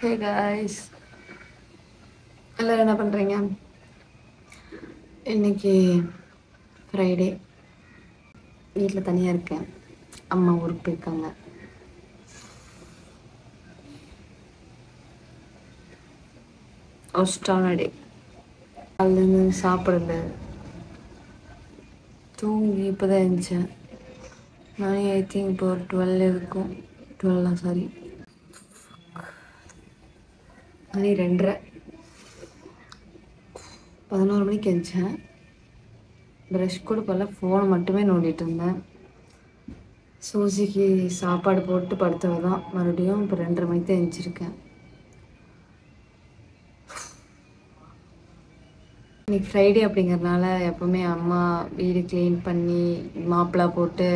Hey guys, எல்லாரும் என்ன பண்றீங்க? இன்னைக்கு ஃப்ரைடே. வீட்டில் தனியாக இருக்கேன். அம்மா ஊருக்கு போயிருக்காங்க. ஒஸ்டான டே. அதுலேருந்து சாப்பிடல, தூங்கி இப்போ தான் எழுந்திரிச்சேன். மணி ஐ திங்க் இப்போ ஒரு 12 இருக்கும். 12 சாரி, மணி 2:30. 11 மணிக்கு எழுந்திரிச்சேன். ப்ரஷ் கூட பண்ணல, ஃபோனை மட்டுமே நோண்டிட்டு இருந்தேன். சூசிக்கு சாப்பாடு போட்டு படுத்தவ தான். மறுபடியும் இப்போ 2:30 மணிக்கு தான் எழுந்திரிச்சிருக்கேன். இன்னைக்கு ஃப்ரைடே அப்படிங்கிறதுனால எப்போவுமே அம்மா வீடு க்ளீன் பண்ணி மாப்லாம் போட்டு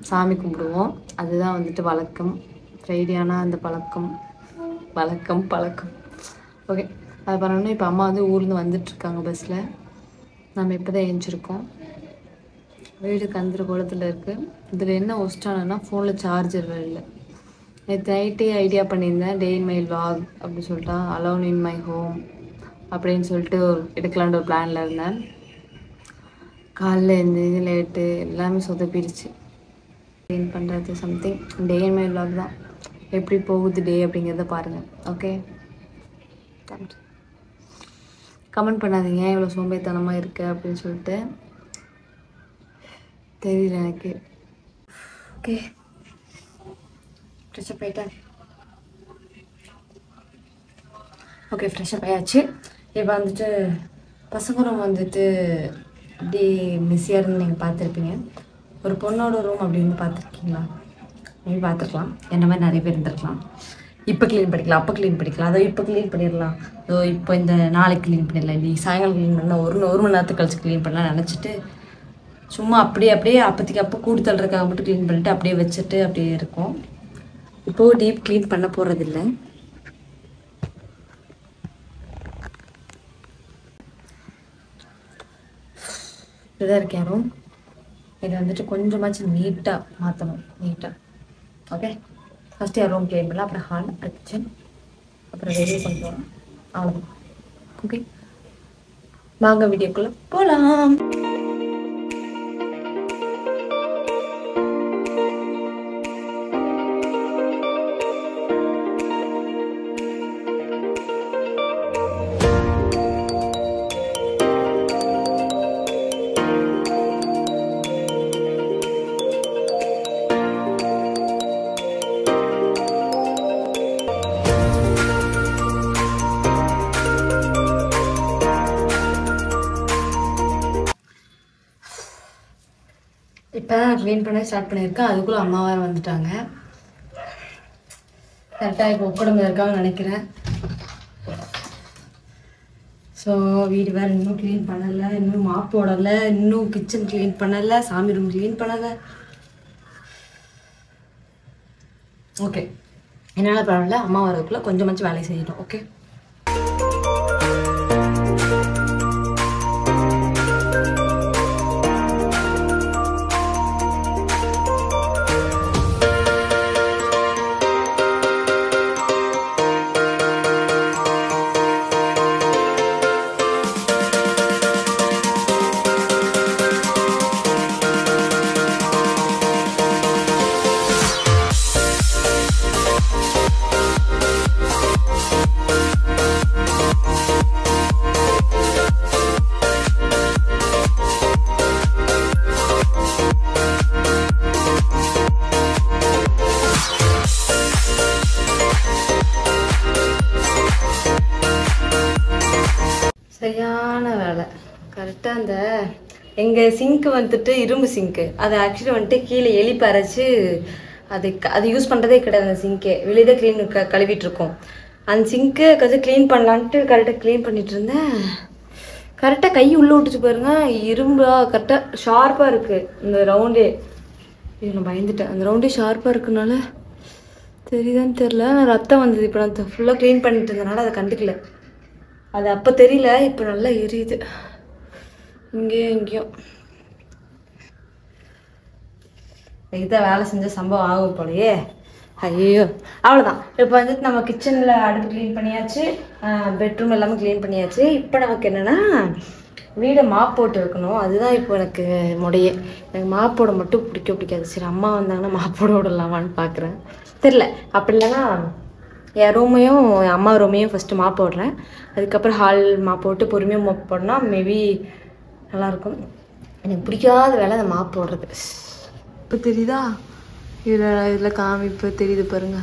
சாமி கும்பிடுவோம். அதுதான் வந்துட்டு வழக்கம். ஃப்ரைடே ஆனால் அந்த பழக்கம் ஓகே, அது பண்ணணும். இப்போ அம்மா வந்து ஊர்லேருந்து வந்துட்டுருக்காங்க பஸ்ஸில். நம்ம இப்போ தான் எழுந்திரிச்சிருக்கோம். வீடு கந்திர கோலத்தில் இருக்குது. இதில் என்ன ஒஸ்டானா ஃபோனில் சார்ஜர் இல்லை. நேற்று நைட்டே ஐடியா பண்ணியிருந்தேன், டே இன் மை வ்ளாக் அப்படி சொல்லிட்டா, அலோன் இன் மை ஹோம் அப்படின்னு சொல்லிட்டு எடுக்கலான்ற ஒரு பிளானில் இருந்தேன். காலைல இந்த இது லேட்டு எல்லாமே சொதப்பிடுச்சு. க்ளீன் பண்ணுறது something day in my vlog தான். எப்படி போகுது டே அப்படிங்கிறத பாருங்கள். ஓகே, கமெண்ட் பண்ணாதீங்க இவ்வளோ சோம்பேறித்தனமாக இருக்கு அப்படின்னு சொல்லிட்டு. தெரியல எனக்கு. ஓகே, ஃப்ரெஷ்ஷப் ஆகிட்டேன். ஓகே, ஃப்ரெஷ்ஷப் ஆயாச்சு. இப்போ வந்துட்டு பசங்களும் வந்துட்டு அப்படி மிஸ்ஸியாக இருந்து நீங்கள் பார்த்துருப்பீங்க. ஒரு பொண்ணோட ரூம் அப்படின்னு பார்த்துருக்கீங்களா? மேபி பார்த்துருக்கலாம். என்ன மாதிரி நிறைய பேர் இருந்திருக்கலாம். இப்போ க்ளீன் பண்ணிக்கலாம், அப்போ க்ளீன் பண்ணிக்கலாம், அதோ இப்போ க்ளீன் பண்ணிடலாம், அதோ இப்போ இந்த நாளைக்கு க்ளீன் பண்ணிடலாம், இல்லை சாயங்காலம் க்ளீன் பண்ணால் ஒரு மணி நேரத்துக்கு கழிச்சு க்ளீன் பண்ணலாம் நினச்சிட்டு சும்மா அப்படியே அப்போதைக்கு அப்போ கூடி தள்ளுறதுக்காக மட்டும் க்ளீன் பண்ணிவிட்டு அப்படியே வச்சுட்டு அப்படியே இருக்கும். இப்போது டீப் க்ளீன் பண்ண போகிறதில்ல. இப்படிதான் இருக்கேன் ரூம். இதை வந்துட்டு கொஞ்சமாச்சும் நீட்டாக மாற்றணும். நீட்டாக ஓகே. ஃபஸ்ட்டு என் ரூம் க்ளீன் பண்ணலாம், அப்புறம் ஹால், கிச்சன், அப்புறம் வெளியே கொண்டு போகலாம். அவ்வளோதான். ஓகே, வாங்க வீடியோக்குள்ளே போகலாம். இப்போ தான் க்ளீன் பண்ண ஸ்டார்ட் பண்ணியிருக்கேன். அதுக்குள்ளே அம்மா வேறு வந்துட்டாங்க. கரெக்டாக இப்போ ஒப்படமாக இருக்காங்கன்னு நினைக்கிறேன். ஸோ வீடு வேறு இன்னும் க்ளீன் பண்ணலை, இன்னும் மாப் போடலை, இன்னும் கிச்சன் க்ளீன் பண்ணலை, சாமி ரூம் க்ளீன் பண்ணலை. ஓகே, என்னால் பரவாயில்ல. அம்மா வரதுக்குள்ளே கொஞ்சமாச்சும் வேலையை செய்யணும். ஓகே, சரியான வேலை. கரெக்டாக அந்த எங்கள் சிங்க்கு வந்துட்டு இரும்பு சிங்க்கு, அது ஆக்சுவலி வந்துட்டு கீழே எலி பறைச்சி அது யூஸ் பண்ணுறதே கிடையாது. அந்த சிங்க்கே வெளியே தான் க்ளீன் கழுவிட்டுருக்கோம். அந்த சிங்க்கு கொஞ்சம் க்ளீன் பண்ணலான்ட்டு கரெக்டாக க்ளீன் பண்ணிகிட்டு இருந்தேன். கரெக்டாக கை உள்ளே விட்டுச்சு பாருங்க, இரும்பா கரெக்டாக ஷார்ப்பாக இருக்குது. இந்த ரவுண்டே இது நான் பயந்துட்டேன். அந்த ரவுண்டே ஷார்ப்பாக இருக்குனால தெரியுதான்னு தெரில. நான் ரத்தம் வந்தது. இப்போ நான் ஃபுல்லாக க்ளீன் பண்ணிட்டு இருந்தனால அதை கண்டுக்கல. அது அப்போ தெரியல, இப்போ நல்லா எரியுது இங்கேயும் இங்கேயும். இதுதான் வேலை செஞ்ச சம்பவம் ஆகும் போலையே. ஐயோ அவ்வளோதான். இப்போ வந்துட்டு நம்ம கிச்சனில் அடுப்பு க்ளீன் பண்ணியாச்சு, பெட்ரூம் எல்லாமே க்ளீன் பண்ணியாச்சு. இப்போ நமக்கு என்னென்னா வீடை மாப் போட்டு வைக்கணும். அதுதான் இப்போ எனக்கு முடையே. எனக்கு மாப் போட மட்டும் பிடிக்காது. சரி அம்மா வந்தாங்கன்னா மாப் போட விடலாமான்னு பார்க்குறேன். தெரில. அப்படி இல்லைன்னா என் ரூமையும் என் அம்மா ரூமையும் ஃபஸ்ட்டு மாப் போடுறேன். அதுக்கப்புறம் ஹால் மாப் போட்டு பொறுமையாக மாப் போடனா மேபி நல்லாயிருக்கும். எனக்கு பிடிக்காத வேலை அந்த மாப் போடுறது. இப்போ தெரியுதா? இதில் காமிப்பு தெரியுது பாருங்க.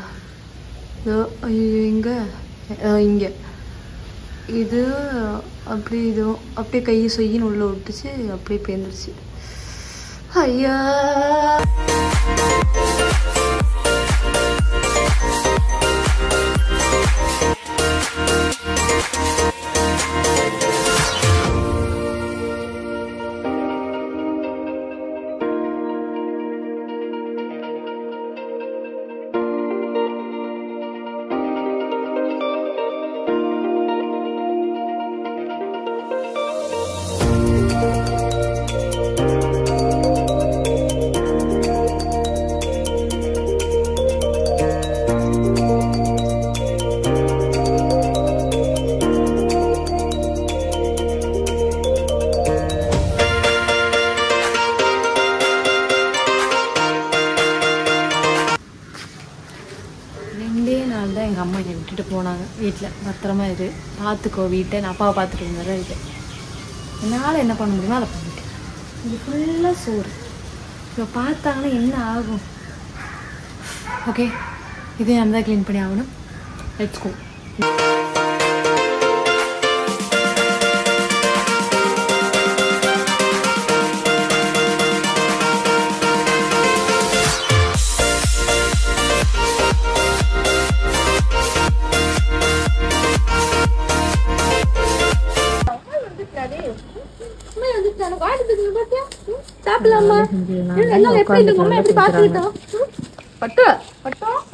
இதோ ஐயோ இங்கே இங்கே இது அப்படி இதோ அப்படியே கையை சொய்யின்னு உள்ளே விட்டுச்சு, அப்படியே பேர்ந்துருச்சு. ஐயா எங்கள் அம்மா என்னை விட்டுட்டு போனாங்க. வீட்டில் பத்திரமா இரு, பார்த்துக்கோ வீட்டை, நான் அப்பாவை பார்த்துட்டு இருந்தாலும் இருக்கேன். என்னால் என்ன பண்ண முடியுமோ அதை பண்ணிட்டேன். இது ஃபுல்லாக சோறு. இப்போ பார்த்தாங்கன்னா என்ன ஆகும்? ஓகே, இதே நம்ம தான் க்ளீன் பண்ணி ஆகணும். Let's go.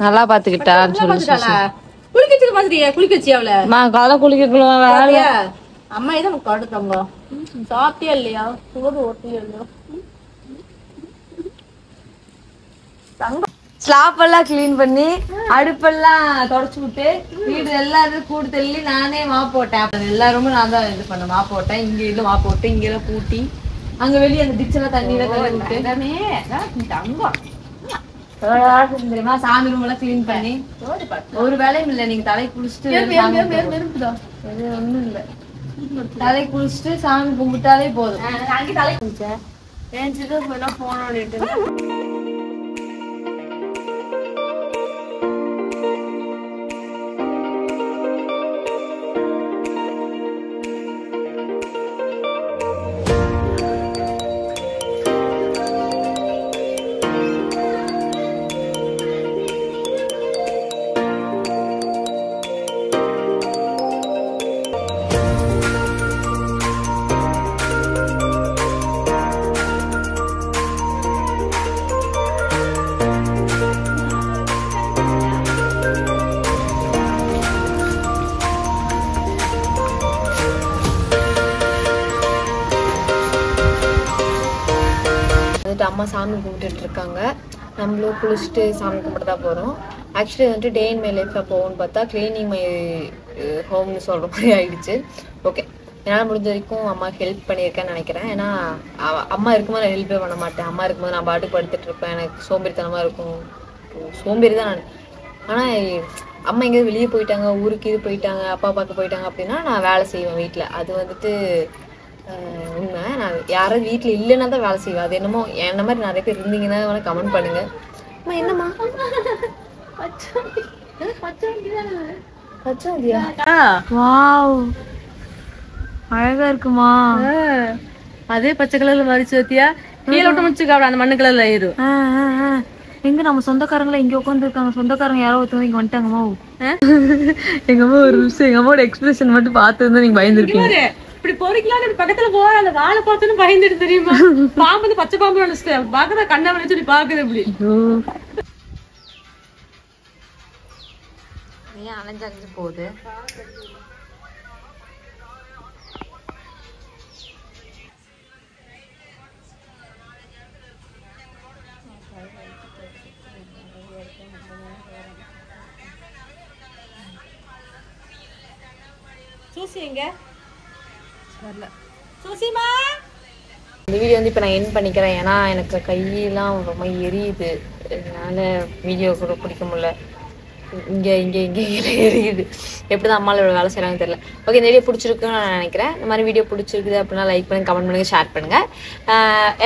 நல்லா பாத்துக்கிட்டா அம்மா இதை கடுத்தாங்க. சாப்பிட்டியா இல்லையா? சோறு ஓட்டியா இல்லையா? ஸ்லாப்பெல்லாம் கிளீன் பண்ணி அடுப்பெல்லாம் தொடச்சு விட்டு வீடு எல்லாரும் கூடு தள்ளி நானே மாப் போட்டேன். எல்லாருமே நான் தான் இது பண்ண மாப் போட்டேன். இங்க இல்லை மாப் போட்டு இங்க எல்லாம் கூட்டி அங்க வெளியே அந்த டிச்செல்லாம் தண்ணியில கழுவி விட்டு தெரியுமா சாமி ரூம் எல்லாம் கிளீன் பண்ணி ஒரு வேலையும் இல்லை. நீங்க தலை குளிச்சுட்டு ஒண்ணும் இல்லை, தலை குளிச்சுட்டு சாமி கும்பிட்டாலே போதும். அங்கே தலை குளிச்சேன் ஏஞ்சிட்டு போன் ஓடிட்டு அம்மா சாமி கும்பிட்டுட்டு இருக்காங்க. நம்மளும் குளிச்சுட்டு சாமி கும்பிட்டு தான் போகிறோம். ஆக்சுவலி வந்துட்டு டே இன் மை லைஃப்பில் போகும்னு பார்த்தா கிளீனிங் மை ஹோம்னு சொல்கிற மாதிரி ஆயிடுச்சு. ஓகே, என்னால் முடிஞ்ச வரைக்கும் அம்மா ஹெல்ப் பண்ணியிருக்கேன்னு நினைக்கிறேன். ஏன்னா அம்மா இருக்கும்போது நான் ஹெல்ப்பே பண்ண மாட்டேன். அம்மா இருக்கும்போது நான் பாட்டுக்கு படுத்துட்டு இருப்பேன். எனக்கு சோம்பேறித்தனமாக இருக்கும். சோம்பேறி தான் நான். ஆனால் அம்மா எங்கேயாவது வெளியே போயிட்டாங்க, ஊருக்கு இது போயிட்டாங்க, அப்பா பார்க்க போயிட்டாங்க அப்படின்னா நான் வேலை செய்வேன் வீட்டில். அது வந்துட்டு உண்மை. நான் யாராவது வீட்டில் இல்லைன்னா தான் வேலை செய்வேன். அது என்னமோ என்ன மாதிரி நிறைய பேர் இருந்தீங்கன்னா வேணா கமெண்ட் பண்ணுங்க. அம்மா என்னம்மா அழகா இருக்குமா? அதே பச்சை கலர்ல மறிச்சு வத்தியா கீழே விட்டு முடிச்சுக்கா அந்த மண்ணு கலர்ல ஆயிரும். எங்க நம்ம சொந்தக்காரங்கள இங்க உட்காந்து இருக்காங்க. சொந்தக்காரங்க யாரோ ஒருத்தவங்க இங்க வந்துட்டாங்கம்மா. எங்க அம்மா ஒரு நிமிஷம் எங்க அம்மாவோட எக்ஸ்பிரஷன் மட்டும் பார்த்து இருந்தா நீங்க பயந்துருக்கீங்க. இப்படி போறீங்களான்னு பக்கத்துல போற அந்த வாழை பார்த்துன்னு பயந்துட்டு தெரியுமா? பாம்பு பச்சை பாம்பு நினைச்சிட்டேன். பாக்குற கண்ணை வச்சு இப்படி பாக்குது. இப்படி அலைஞ்சு போகுது. சூசி எங்க வரல சூசிமா. இந்த வீடியோ வந்து இப்போ நான் என் பண்ணிக்கிறேன். ஏன்னா எனக்கு கையெல்லாம் ரொம்ப எரியுது. அதனால வீடியோ கூட பிடிக்க முடியல. இங்கே இங்கே இங்கே எரியுது. எப்படி தான் அம்மாவில் வேலை செய்கிறாங்கன்னு தெரியல. ஓகே, இந்த வீடியோ பிடிச்சிருக்குன்னு நான் நினைக்கிறேன். இந்த மாதிரி வீடியோ பிடிச்சிருக்குது அப்படின்னா லைக் பண்ணுங்கள், கமெண்ட் பண்ணுங்கள், ஷேர் பண்ணுங்கள்.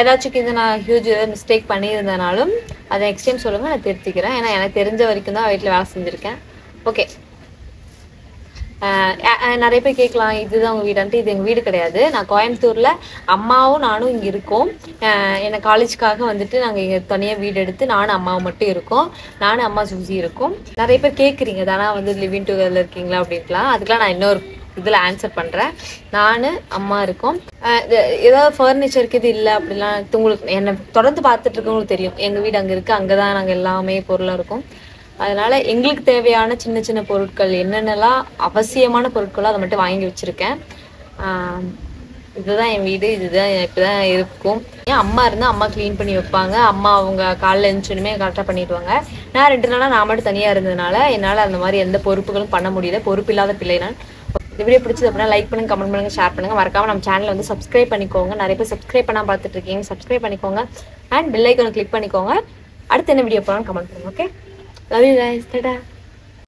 ஏதாச்சும் இது நான் ஹியூஜ் ஏதாவது மிஸ்டேக் பண்ணியிருந்தனாலும் அதை நெக்ஸ்ட் டைம் சொல்லுங்கள், நான் திருத்திக்கிறேன். ஏன்னா எனக்கு தெரிஞ்ச வரைக்கும் தான் வீட்டில் வேலை செஞ்சுருக்கேன். ஓகே, நிறைய பேர் கேட்கலாம் இதுதான் உங்கள் வீடான்ட்டு. இது எங்கள் வீடு கிடையாது. நான் கோயம்புத்தூரில் அம்மாவும் நானும் இங்கே இருக்கோம். என்னை காலேஜுக்காக வந்துட்டு நாங்கள் இங்கே தனியாக வீடு எடுத்து நானும் அம்மாவும் மட்டும் இருக்கோம். நானும் அம்மா சூசி இருக்கோம். நிறைய பேர் கேட்குறீங்க தானே வந்து லிவிங் டுகெதரில் இருக்கீங்களா அப்படின்ட்டுலாம். அதுக்கெலாம் நான் இன்னொரு இதில் ஆன்சர் பண்ணுறேன். நான் அம்மா இருக்கோம். ஏதாவது ஃபர்னிச்சருக்கு இது இல்லை அப்படிலாம் உங்களுக்கு என்னை தொடர்ந்து பார்த்துட்டு இருக்கவங்களுக்கு தெரியும். எங்கள் வீடு அங்கே இருக்குது, அங்கே தான் நாங்கள் எல்லாமே பொருளாக இருக்கும். அதனால எங்களுக்கு தேவையான சின்ன சின்ன பொருட்கள் என்னென்னலாம் அவசியமான பொருட்களோ அதை மட்டும் வாங்கி வச்சிருக்கேன். இதுதான் என் வீடு, இதுதான் இப்படிதான் இருக்கும். ஏன் அம்மா இருந்தால் அம்மா க்ளீன் பண்ணி வைப்பாங்க. அம்மா அவங்க காலைல எழுந்துச்சுமே கரெக்டாக பண்ணிடுவாங்க. நான் 2 நாளாக நான் மட்டும் தனியாக இருந்ததுனால என்னால் அந்த மாதிரி எந்த பொறுப்புகளும் பண்ண முடியல. பொறுப்பு இல்லாத பிள்ளை நான். இந்த வீடியோ பிடிச்சது அப்படின்னா லைக் பண்ணுங்க, கமெண்ட் பண்ணுங்க, ஷேர் பண்ணுங்க. மறக்காம நம்ம சேனலை வந்து சப்ஸ்கிரைப் பண்ணிக்கோங்க. நிறைய பேர் சப்ஸ்கிரைப் பண்ணால் பார்த்துட்டு இருக்கீங்க, சப்ஸ்கிரைப் பண்ணிக்கோங்க. அண்ட் பெல் ஐக்கானை கிளிக் பண்ணிக்கோங்க. அடுத்து என்ன வீடியோ போகலான்னு கமெண்ட் பண்ணுங்க. Okay, love you guys. Ta-da.